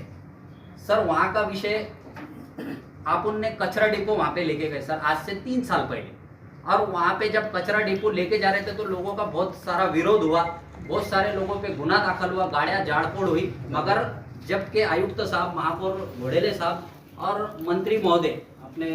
सर। वहाँ का विषय आप उनने कचरा डिपो वहाँ पे लेके गए सर, आज से 3 साल पहले। और वहाँ पे जब कचरा डिपो लेके जा रहे थे तो लोगों का बहुत सारा विरोध हुआ, बहुत सारे लोगों पे गुना दाखिल हुआ, गाड़ियाँ झाड़फोड़ हुई। मगर जबकि आयुक्त साहब, महापौर घोडेले साहब और मंत्री महोदय, अपने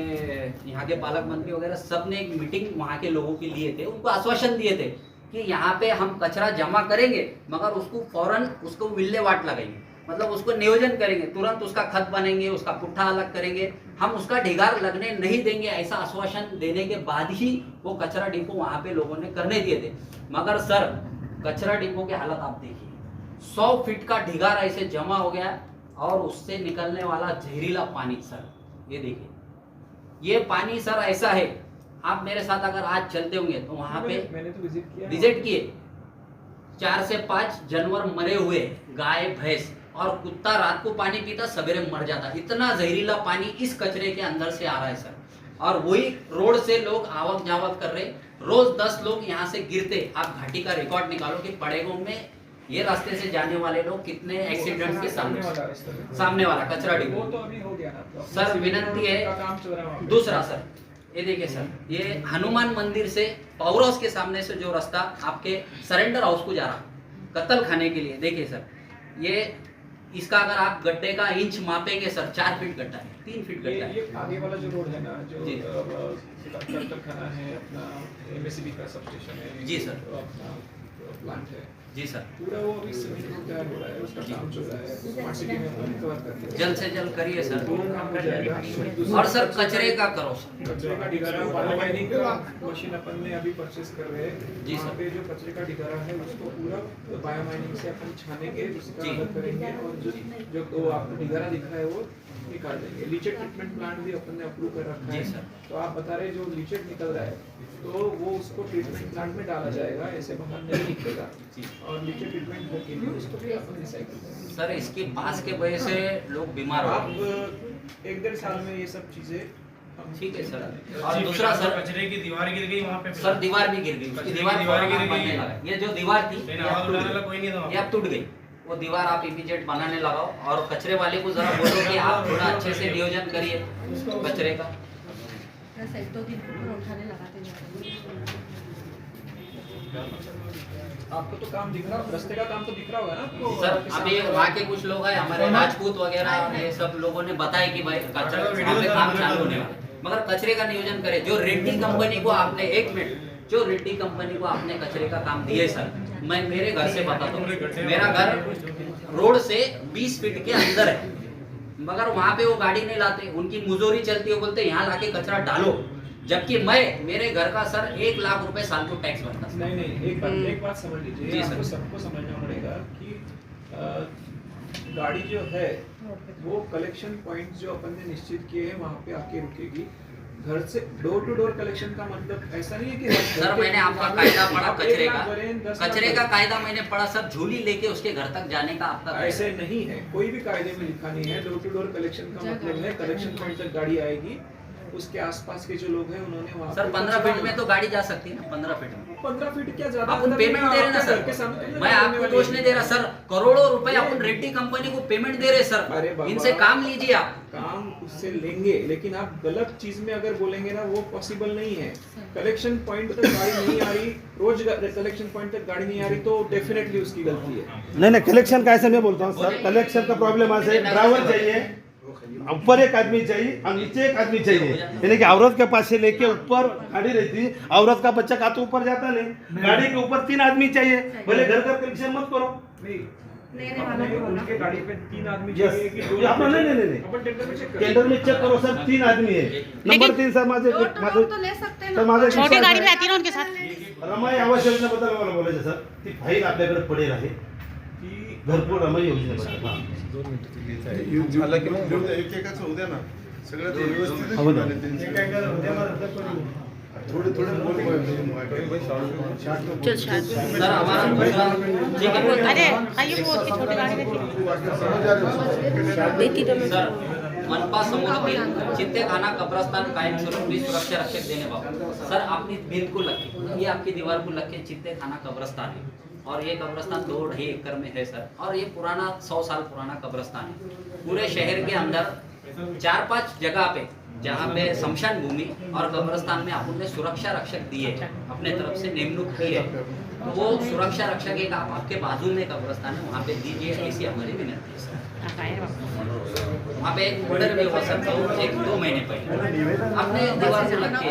यहाँ के पालक मंत्री वगैरह सब ने एक मीटिंग वहाँ के लोगों के लिए थे, उनको आश्वासन दिए थे कि यहाँ पे हम कचरा जमा करेंगे, मगर उसको फौरन उसको विल्हेवाट लगाएंगे, मतलब उसको नियोजन करेंगे, तुरंत उसका खत बनेंगे, उसका पुट्ठा अलग करेंगे, हम उसका ढिगार लगने नहीं देंगे। ऐसा आश्वासन देने के बाद ही वो कचरा डिपो वहाँ पे लोगों ने करने दिए थे। मगर सर, कचरा डिपो की हालत आप देखिए, 100 फीट का ढिगार ऐसे जमा हो गया और उससे निकलने वाला जहरीला पानी सर, ये देखिए, ये पानी सर ऐसा है, आप मेरे साथ अगर आज चलते होंगे तो वहाँ पे मैंने तो विजिट किए, 4 से 5 जानवर मरे हुए, गाय भैंस और कुत्ता रात को पानी पीता, सवेरे मर जाता। इतना जहरीला पानी इस कचरे के अंदर से आ रहा है सर। और वही रोड से लोग आवक जावक कर रहे, रोज 10 लोग यहाँ से गिरते। आप घाटी का रिकॉर्ड निकालो कि पड़ेगांव में ये रास्ते से जाने वाले लोग कितने एक्सीडेंट के सामने वाला कचरा डिपो। तो अभी हो गया ना सर, विनंती है। दूसरा सर, ये देखिए सर, ये हनुमान मंदिर से पावर हाउस के सामने से जो रास्ता आपके सरेंडर हाउस को जा रहा, कत्ल खाने के लिए, देखिए सर, ये इसका अगर आप गड्ढे का इंच मापेंगे सर, 4 फीट गड्ढा है, 3 फीट गड्ढा है। ये आगे वाला जो रोड है ना, जो कत्ल खाना है, अपना एमएससीबी का सब स्टेशन है, जी सर, अपना प्लांट है, जी सर, पूरा वो अभी तैयार हो रहा है, उसका काम चल रहा है, स्मार्ट सिटी में हम कवर करते हैं। जल्द से जल्द करिए सर। वो काम हो जाएगा। और सर, कचरे का करो सर, कचरे का ढिगारा बायोमाइनिंग का मशीन अपन ने अभी परचेस कर रहे हैं। जी वहाँ सर। पे जो कचरे का ढिगारा है उसको पूरा बायोमाइनिंग से अपन छानेंगे, उसका जी। अलग करेंगे और जो वो आपको ढिगारा दिख रहा है वो निकाल देंगे। लीचेट ट्रीटमेंट प्लांट भी अपन ने अप्रूव कर रखा है। जी सर। तो आप बता रहे जो लीचेट निकल रहा है तो वो उसको ट्रीटमेंट प्लांट में डाला जाएगा, ऐसे बाहर नहीं निकलेगा। और लीचेट ट्रीटमेंट होके भी उसको भी अपन रिसाइकल करेंगे। सर, इसकी पास के वजह से लोग बीमार हो आप रहे हैं। 1-1.5 साल में ये सब चीजें ठीक है सर। और दूसरा सर, कचरे की दीवार गिर गई वहाँ पे सर दीवार भी गिर गई, उसकी दीवार गिर बनने गई। लगा। ये जो दीवार थी, लेकिन आवाज उठाने वाला कोई नहीं था वहाँ ये अब टूट गई। वो दीवार आप इमीडिएट बनाने लगाओ और कचरे वाले को जरा बोलो कि आप थोड़ा अच्छे से नियोजन करिए कचरे का। आपको तो काम दिख रहा, रास्ते का काम तो दिख रहा होगा ना आपको। सर, अभी वहाँ के कुछ लोग हैं हमारे राजपूत वगैरह, ये सब लोगों ने बताया कि भाई कचरा वहाँ पे काम चालू होने वाला है। मगर कचरे का नियोजन करें। जो रेड्डी कंपनी को आपने, 1 मिनट, जो रेड्डी कंपनी को आपने कचरे का काम दिए सर, मैं मेरे घर से बताता हूँ, मेरा घर रोड से 20 फीट के अंदर है, मगर वहाँ पे वो गाड़ी नहीं लाते, उनकी मुजोरी चलती है, बोलते यहाँ लाके कचरा डालो, जबकि मैं, मेरे घर का सर 1 लाख रुपए साल को टैक्स भरता। नहीं, एक बात समझ लीजिए, जी आपको सर। सबको समझना पड़ेगा कि गाड़ी जो है वो कलेक्शन पॉइंट जो अपन ने निश्चित किए हैं वहाँ पे आके रुकेगी। घर से डोर टू डोर कलेक्शन का मतलब ऐसा नहीं है कि सर, मैंने आपका कायदा पढ़ा आप कचरे 1 का, लाख भरें, 10 लाख कचरे का भरें। कायदा मैंने पढ़ा सर, झोली लेके उसके घर तक जाने का आपका कायदा ऐसे है। नहीं है, कोई भी कायदे में लिखा नहीं है। डोर टू डोर कलेक्शन का मतलब है कलेक्शन पॉइंट तक गाड़ी आएगी, उसके आसपास के जो लोग हैं उन्होंने वहाँ सर 15 फीट में तो गाड़ी जा सकती है ना, 15 फीट में 15 फीट क्या ज्यादा अपन पेमेंट दे रहे ना सर, मैं आपको दोष नहीं दे रहा सर, करोड़ों रुपए अपन रेड्डी कंपनी को पेमेंट दे रहे सर, इनसे काम लीजिए आप। काम उससे लेंगे, लेकिन आप गलत चीज में अगर बोलेंगे ना वो पॉसिबल नहीं है। कलेक्शन पॉइंट तक गाड़ी नहीं आ रही, रोज कलेक्शन पॉइंट तक गाड़ी नहीं आ रही तो डेफिनेटली उसकी गलती है। नहीं कलेक्शन का ऐसा मैं बोलता हूँ सर, कलेक्शन का प्रॉब्लम ऐसे ड्राइवर चाहिए, ऊपर एक आदमी चाहिए और नीचे एक आदमी चाहिए, यानी कि औरत के पास से लेके ऊपर गाड़ी रहती है, औरत का बच्चा का तो ऊपर जाता नहीं, गाड़ी के ऊपर 3 आदमी चाहिए, भले घर का कलेक्शन मत करो। उनके गाड़ी पे 3 आदमी यस, चाहिए कि नहीं अपन टेंडर में चेक टेंडर में चेक करो सर, 3 आदमी है। नंबर 3 सर माझे छोटी गाड़ी भी आती है ना उनके साथ। रमाई आवास योजनेबद्दल मला बोलायचं सर, ती फाईल आपल्याकडे पडेल आहे, ती घरकुल रमाई योजनेबद्दल झालं की मग एकेकाचं उद्या ना सगळं ते व्यवस्थित थोड़े सर हमारा दूसरा ठीक है, अरे आइए वो उसकी छोटी गाड़ी देखी सर मनपा समोरातील चित्तेखाना कब्रस्तान कायमस्वरूपी सुरक्षा रक्षक देने बाबत सर आपने बिल्कुल रखी, ये आपकी दीवार को लग के चित्तेखाना कब्रस्तान है और ये कब्रस्तान 2-2.5 एकड़ में है सर, और ये पुराना 100 साल पुराना कब्रस्तान है। पूरे शहर के अंदर 4-5 जगह पे जहाँ पे शमशान भूमि और कब्रस्तान में आपने सुरक्षा रक्षक दिए, अपने तरफ से नेमणूक की है, तो वो सुरक्षा रक्षक एक आपके बाजू में कब्रस्तान है वहाँ पे दीजिए, ऐसी हमारी विनती है सर। वहाँ पे एक ऑर्डर भी हुआ सर, तो 1-2 महीने पहले अपने दीवार को लग के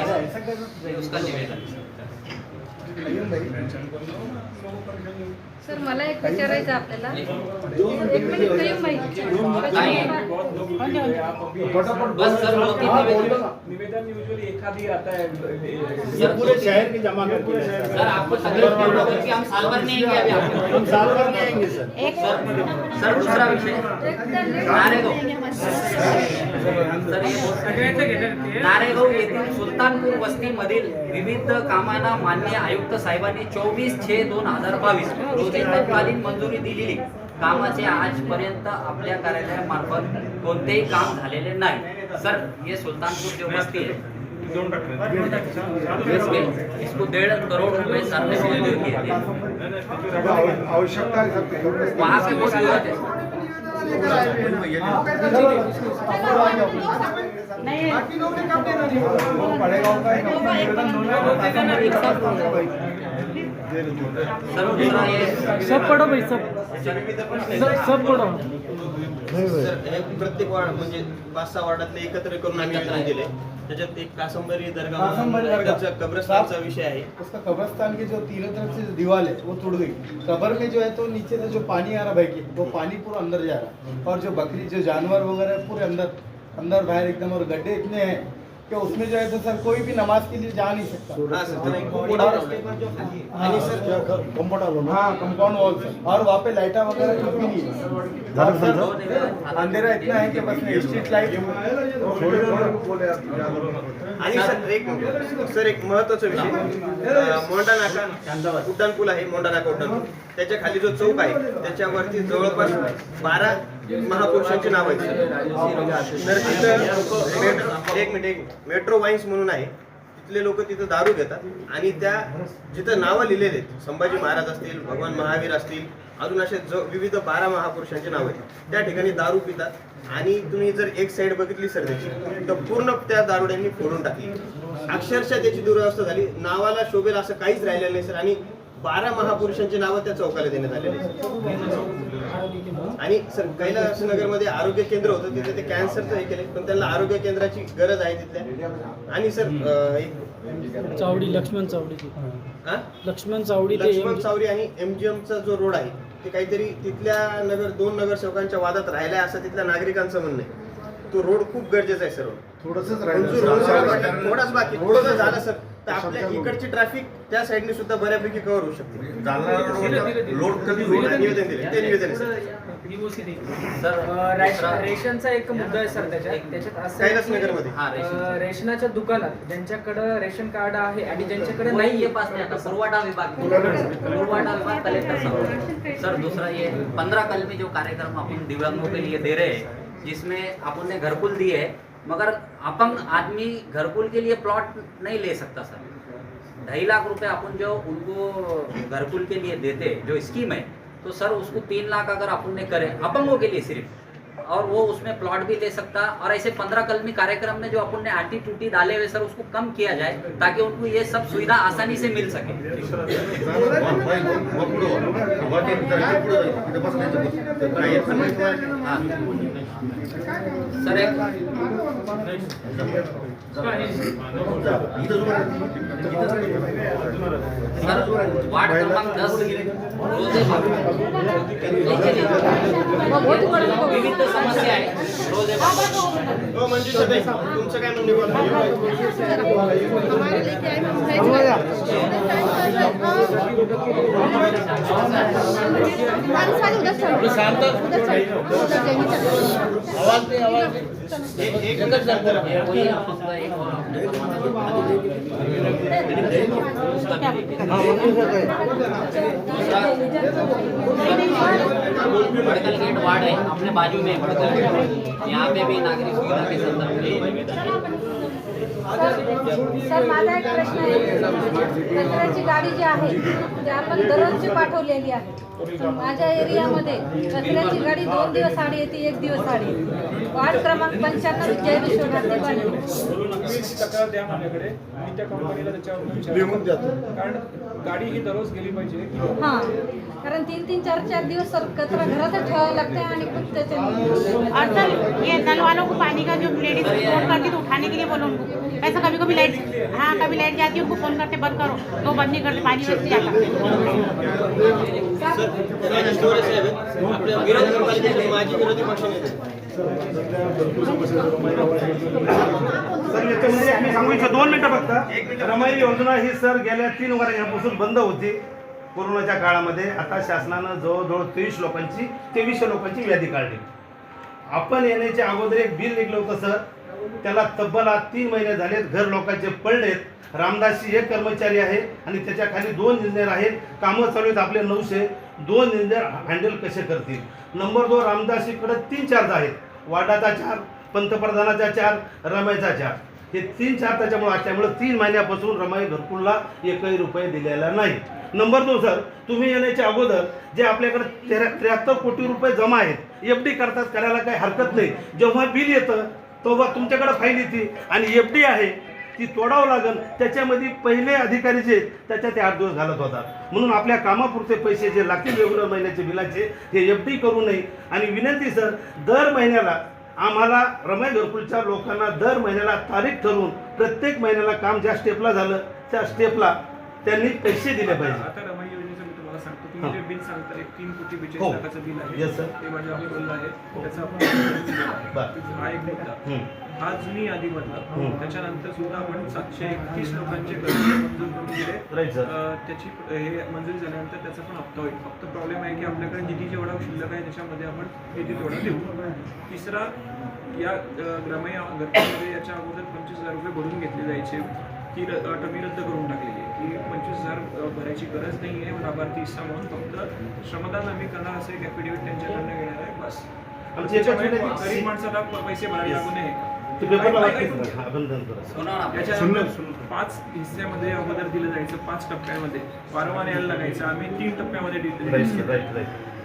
उसका निवेदन सर मला एक विचारायचं आपल्याला, एक मिनिट करू माहिती बस सर निवेदन यूजुअली एखादी आता है पूरे शहर की जमा करके सर आपको करके हम साल भर नहीं आएंगे अभी हम साल भर में आएंगे सर। सर दूसरा विषय नारेगाव येथील सुलतानपूर वस्तीमधील विविध कामांना मान्य आयुक्त साहेबांनी 24/6/2022 रोजी तत्कालीन मंजुरी दिलेली कामाचे आजपर्यंत आपल्या कार्यालयामार्फत कोणतेही काम झालेले नाही सर। ये सुल्तानपुर जो बस्ती है इसको 1.5 करोड़ रुपए सर ने मंजूर किए थे, आवश्यकता वहाँ पे बहुत जरूरत है सर। दूसरा ये सब पढ़ो भाई, सब पढ़ो सर हे प्रत्येक वार्ड म्हणजे 5-6 वार्डातले एकत्र करून आम्ही योजना दिले, त्याच्यात एक कासंबरी दर्गा कब्रस्तानचा विषय आहे। उसका कब्रस्तान के जो तीनों तरफ से जो दीवार है वो टूट गई, कब्र में जो है तो नीचे से जो पानी आ रहा भाई की वो पानी पूरा अंदर जा रहा है, और जो बकरी जो जानवर वगैरह है पूरे अंदर बाहर एकदम, और गड्ढे इतने हैं कि उसमें जो है तो सर कोई भी नमाज के लिए जा नहीं सकता। हाँ कंपाउंड वॉल से, और वहाँ पे लाइटा वगैरह कुछ भी नहीं है, अंधेरा इतना है कि बस स्ट्रीट लाइट। आणि सर एक महत्त्वाचा विषय, मोंडा नाका उड्डाण पूल आहे, मोंडा नाका उड्डाण पूल, त्याच्या खाली जो चौक आहे त्याच्यावरती जवळपास 12 महापुरुषांची नाव आहेत तर तिथं एक मिनिट मेट्रो वाईन्स म्हणून आहे, तिथले लोक तिथं दारू घेतात आणि त्या जिथं नावं लिहिलेले आहेत संभाजी महाराज असतील, भगवान महावीर असतील, अजून असे विविध 12 महापुरुषांची नाव आहेत, त्या ठिकाणी दारू पितात आणि तुम्ही जर एक साईड बघितली सर त्याची तर पूर्ण त्या दारुड्यांनी फोडून टाकली, अक्षरशः त्याची दुरावस्था झाली, नावाला शोभेल असं काहीच राहिलेलं नाही सर, आणि 12 महापुरुषांची नावं त्या चौकाला देण्यात आलेली आणि सर कैलासनगरमध्ये आरोग्य केंद्र होतं तिथे ते कॅन्सरचं हे केले, पण त्यांना आरोग्य केंद्राची गरज आहे तिथल्या। आणि सर चावडी लक्ष्मण चावडी आणि MGMचा जो रोड आहे ते काहीतरी तिथल्या 2 नगरसेवकांच्या वादात राहिलाय असं तिथल्या नागरिकांचं म्हणणं आहे, तो रोड खूप गरजेचा आहे सर, थोडंसंच थोडाच बाकी थोडंसं झालं सर तर आपल्या इकडची ट्रॅफिक त्या साईडने सुद्धा बऱ्यापैकी कव्हर होऊ शकते। लोड कधी होईल निवेदन दिले ते निवेदन सर रेशनचा एक मुद्दा आहे सर, त्याच्यात असं कैलासनगरमध्ये रेशनाच्या दुकानात ज्यांच्याकडे रेशन कार्ड आहे आणि ज्यांच्याकडे नहीं नाही ये पास नहीं आता, पुरवठा विभाग कलेक्टर साहब। सर दूसरा ये 15 कलमी जो कार्यक्रम अपन दिव्यांगों के लिए दे रहे हैं जिसमें अपन ने घरकुल दिए है मगर अपंग आदमी घरकुल के लिए प्लॉट नहीं ले सकता सर। 2.5 लाख रुपए अपन जो उनको घरकुल के लिए देते जो स्कीम है, तो सर उसको 3 लाख अगर अपन ने करे अपंगों के लिए सिर्फ, और वो उसमें प्लॉट भी ले सकता। और ऐसे 15 कलमी कार्यक्रम में जो अपन ने आटी टूटी डाले हुए सर उसको कम किया जाए ताकि उनको ये सब सुविधा आसानी से मिल सके। सर एक सर वार्ड क्रमांक 10 रोजे विविध समस्या आहे रोजे तुमचं काय म्हणणं बड़कल गेट वार्ड है अपने बाजू में बड़कल गेट, यहाँ पे भी नागरिक सुविधा के संदर्भ में। सर माझा एक प्रश्न आहे, कचऱ्याची गाडी जी आहे ती आपण दररोजची पाठवलेली आहे। माझ्या एरियामध्ये कचऱ्याची गाडी 2 दिवस आड येते, 1 दिवस आड येते। वार्ड क्रमांक 95 जय विश्वनाथ दिवाणी तक्रार द्या माझ्याकडे, मी त्या कंपनीला त्याच्यावर लिहून देतो, कारण गाडी ही दररोज गेली पाहिजे। हां, कारण 3-3, 4-4 दिवस सर कचरा घरातच ठेवावा लागते आणि खूप त्याच्याने और सर ये नल वालों को पानी का जो लेडीज फोन करती तो उठाने के लिए बोलो उनको। ऐसा कभी कभी लाइट, हाँ कभी लाइट जाती है उनको फोन करते बंद करो, तो बंद नहीं करते, पानी वेस्ट जाता। विरोधी पक्षनेते सर याच्यामध्ये आम्ही सांगू इच्छितो 2 मिनिटं फक्त। रमाई योजना ही सर गेल्या 3 वर्षांपासून बंद होती कोरोनाच्या काळामध्ये। आता शासनानं जवळजवळ 2300 लोकांची यादी काढली। आपण येण्याच्या अगोदर एक बिल निघलं होतं सर, त्याला तब्बल 3 महिने झालेत, घर लोकांचे पडलेत। रामदासची एक कर्मचारी आहे आणि त्याच्या खाली 2 इंजिनियर आहेत, कामं चालू आहेत आपले 900। 2 इंजिनियर हँडल कसे करतील? नंबर 2 रामदासीकडे 3 चार्ज आहेत, वार्डाचा 4, पंतप्रधानाचा 4, रमाईचा 4। हे 3 4 त्याच्यामुळे 3 महिन्यापासून रमाई घरकुलला 1 रुपये दिलेला नाही। नंबर 2 सर, तुम्ही येण्याच्या अगोदर जे आपल्याकडे 73 कोटी रुपये जमा आहेत, FD करतात, करायला काही हरकत नाही। जेव्हा बिल येतं तेव्हा तुमच्याकडे फाईल येते आणि FD आहे ती तोडावं लागेल, त्याच्यामध्ये पहिले अधिकारी जे त्याच्यात 8 दिवस घालत होतात। म्हणून आपल्या कामापुरते पैसे जे लागतील रेग्युलर महिन्याचे बिलाचे हे FD करू नये। आणि विनंती सर, दर महिन्याला आम्हाला रमाई घरकुलच्या लोकांना दर महिन्याला तारीख ठरवून प्रत्येक महिन्याला काम ज्या स्टेपला झालं त्या स्टेपला त्यांनी पैसे दिले पाहिजे। आता रमाई योजनेचं मी तुम्हाला सांगतो, तुम्ही जे बिल सांगता 3 कोटी 42 लाखाचं बिल आहे, Yes, sir. ते माझ्या अकाउंटला आहे, त्याचा आपण हा एक मुद्दा। हा जुनी यादीमधला, त्याच्यानंतर सुद्धा आपण 731 लोकांचे कर्ज मंजूर करून दिले। राईट सर, त्याची हे मंजूर झाल्यानंतर त्याचा पण हप्ता होईल। फक्त प्रॉब्लेम आहे की आपल्याकडे निधी जेवढा शिल्लक आहे त्याच्यामध्ये आपण निधी तेवढा देऊ। तिसरा, या रमाई घरकुलमध्ये याच्या अगोदर 25,000 रुपये भरून घेतले जायचे, ती मी रद्द करून टाकलेली आहे की 25,000 भरायची गरज नाही आहे। लाभार्थी हिस्सा म्हणून फक्त श्रमदान आम्ही करणार असं एक ॲफिडेव्हिट त्यांच्याकडनं घेणार आहे, बस। गरीब माणसाला पैसे भरायला लागू नये। त्याच्यानंतर 5 हिस्स्यामध्ये अगोदर दिलं जायचं, 5 टप्प्यामध्ये वारंवार यायला लागायचं, आम्ही 3 टप्प्यामध्ये दिलं।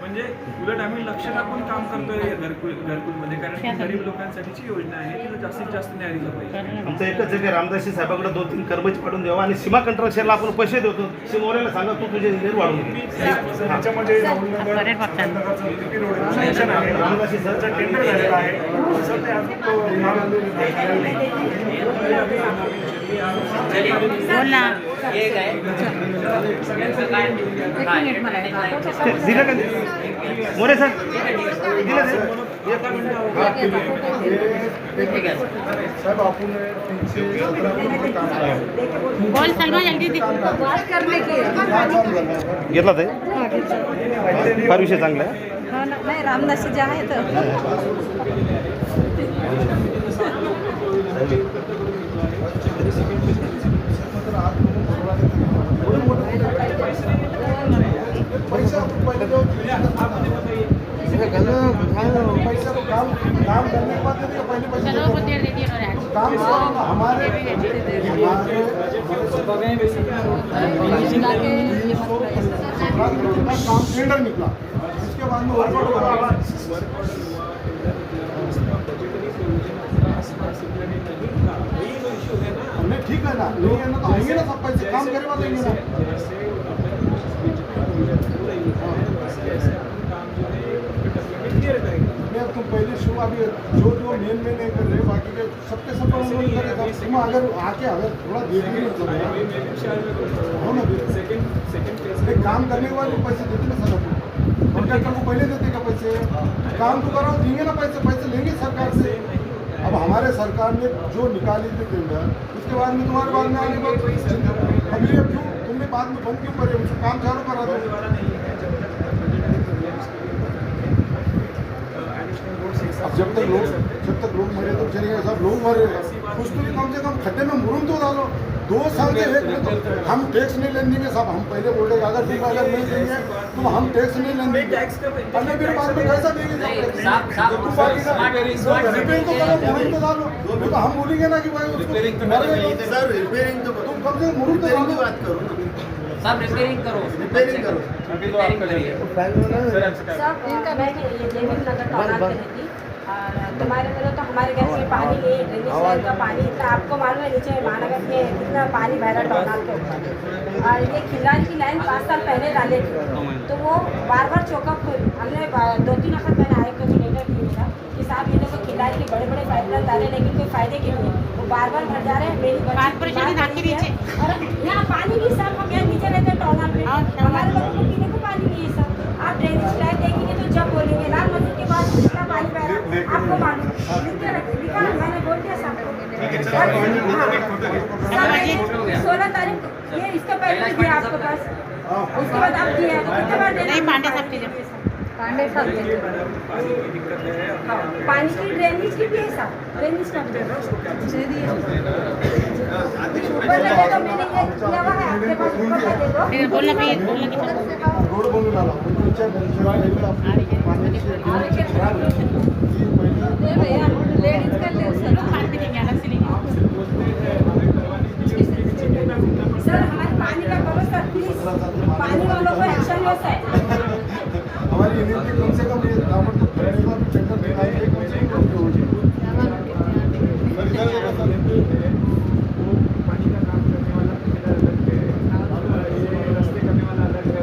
म्हणजे उलट आम्ही लक्ष टाकून काम करतोय घरकुलमध्ये, कारण गरीब लोकांसाठीची योजना आहे, तिला जास्तीत जास्त न्याय दिला पाहिजे। आमचं एकच आहे की रामदासी साहेबाकडे 2-3 कर्मचारी पाठवून द्यावा आणि सीमा कंट्रक्शनला आपण पैसे देतो, सीमावऱ्याला सांगा तू तुझे इंजिनियर वाढवून घे। त्याच्यामध्ये रामदासी सर टेंडर झालेलं आहे सर, ते अजून तो बोल ना। दिलं का मोरे सर? दिलं साहेब आपण 317 काम आहे। बोल सलमा जल्दी दे। बात करने की घेतला ते फार विषय चांगला आहे। नाही, रामदासी जे आहे तर पैसा पहले तो काम करने के बाद देते क्या पहले पैसे चलो बहुत देर दे दिए उन्होंने आज। काम करो ना, हमारे काम टेंडर निकला, उसके बाद में वर्कआउट करा। नहीं ठीक है ना, नहीं है ना तो आएंगे ना सब पैसे, काम करेगा देंगे ना। नहीं तुम पहले शो अभी जो मेन नहीं कर रहे, बाकी के सबके सब उन्होंने करेगा। तुम अगर आके अगर थोड़ा देख भी नहीं हो ना, एक काम करने के बाद भी पैसे देते ना सर, कॉन्ट्रैक्टर को पहले देते क्या पैसे? काम तो करो, देंगे ना पैसे, पैसे लेंगे सरकार से। अब हमारे सरकार ने जो निकाली थी टेंडर, उसके बाद में तुम्हारे बाद में आने पर अभी क्यों तुमने बाद में बंद क्यों करे? उसको काम चालू करा दो। अब जब तक लोग मरे तो चलेगा, सब लोग मरे, कुछ तो कम से कम खड्डे में मुरुम तो डालो। 2 साल से एक में तो हम टैक्स नहीं लेने देंगे साहब। हम पहले बोल रहे अगर तुम अगर नहीं देंगे तो हम टैक्स नहीं लेने देंगे, अन्य फिर बाद में कैसा देंगे? रिपेयरिंग तो करो, मुरुम तो डालो। तो हम बोलेंगे ना कि भाई उसको रिपेयरिंग तो तुम कम से कम मुरुम तो डालो। बात करो ना, सब रिपेयरिंग करो, रिपेयरिंग करो। सब इनका बैठ ये जमीन नगर टॉलर पे रहती और तुम्हारे मेरे तो हमारे घर में पानी नहीं, ड्रेनेज लाइन का पानी इतना आपको मालूम है, नीचे महानगर में कितना पानी बह रहा टॉलर के ऊपर। और ये खिलाड़ी की लाइन 5 साल पहले डाले थे, तो वो बार चौकअप हमने 2-3 वक्त मैंने आयुक्त को लेटर किया कि साहब ये लोग खिलाड़ी के बड़े पाइपलाइन डाले लेकिन कोई फायदे के नहीं है, वो बार भर जा रहे हैं। मेरी बात नीचे और यहाँ पानी भी सब हम यहाँ नीचे रहते हैं टॉलर में, हमारे लोगों को पीने को पानी नहीं है सर। आप ड्रेनेज लाइन देखेंगे तो जब बोलेंगे लाल मंदिर के बाद कितना पानी बह रहा है आपको मालूम लिखा ना, मैंने बोल दिया सबको। 16 तारीख ये इसके पहले भी दिया आपको पास, उसके बाद आप दिए कितने बार देना? पांडे साहब के पांडे साहब पानी की ड्रेनेज की भी है साहब, ड्रेनेज का ऊपर लगे तो मैंने ये किया हुआ है आपके पास, ऊपर लगे तो बोलना भी रोड बोलने वाला भैया लेडीज का ले सर हमारे पानी का करो सर प्लीज, पानी वालों को एक्शन लो सर। हमारी यूनिटी कम से कम ये रावण तो पहले बार टेंडर निकाली है, कम से कम जो हो जाए पानी का काम करने वाला ठेकेदार अलग है, रास्ते करने वाला अलग है,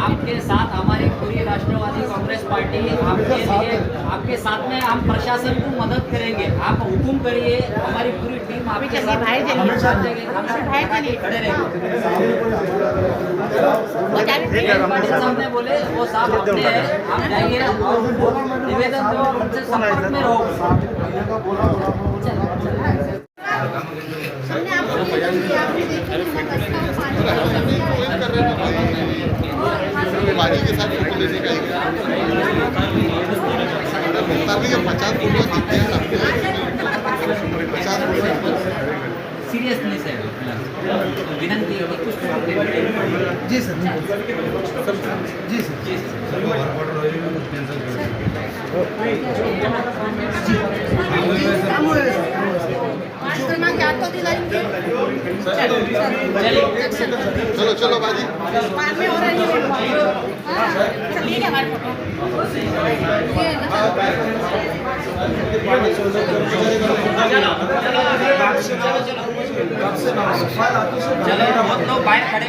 आपके साथ हमारी पूरी राष्ट्रवादी कांग्रेस पार्टी आपके साथ में हम प्रशासन को मदद करेंगे। आप हुकुम करिए, हमारी पूरी टीम आपके साथ खड़े रहेंगे। सामने बोले वो साहब अपने हैं, आप जाइए और निवेदन दो, उनसे संपर्क में रहो। पानी के साथ फोटो लेने का 50 सीरियसली सर विनंती है कि कुछ जी सर जी सर चलो चलो बाजी बाद में हो रही है चलिए हमारे फोटो चलो बहुत लोग बाहर खड़े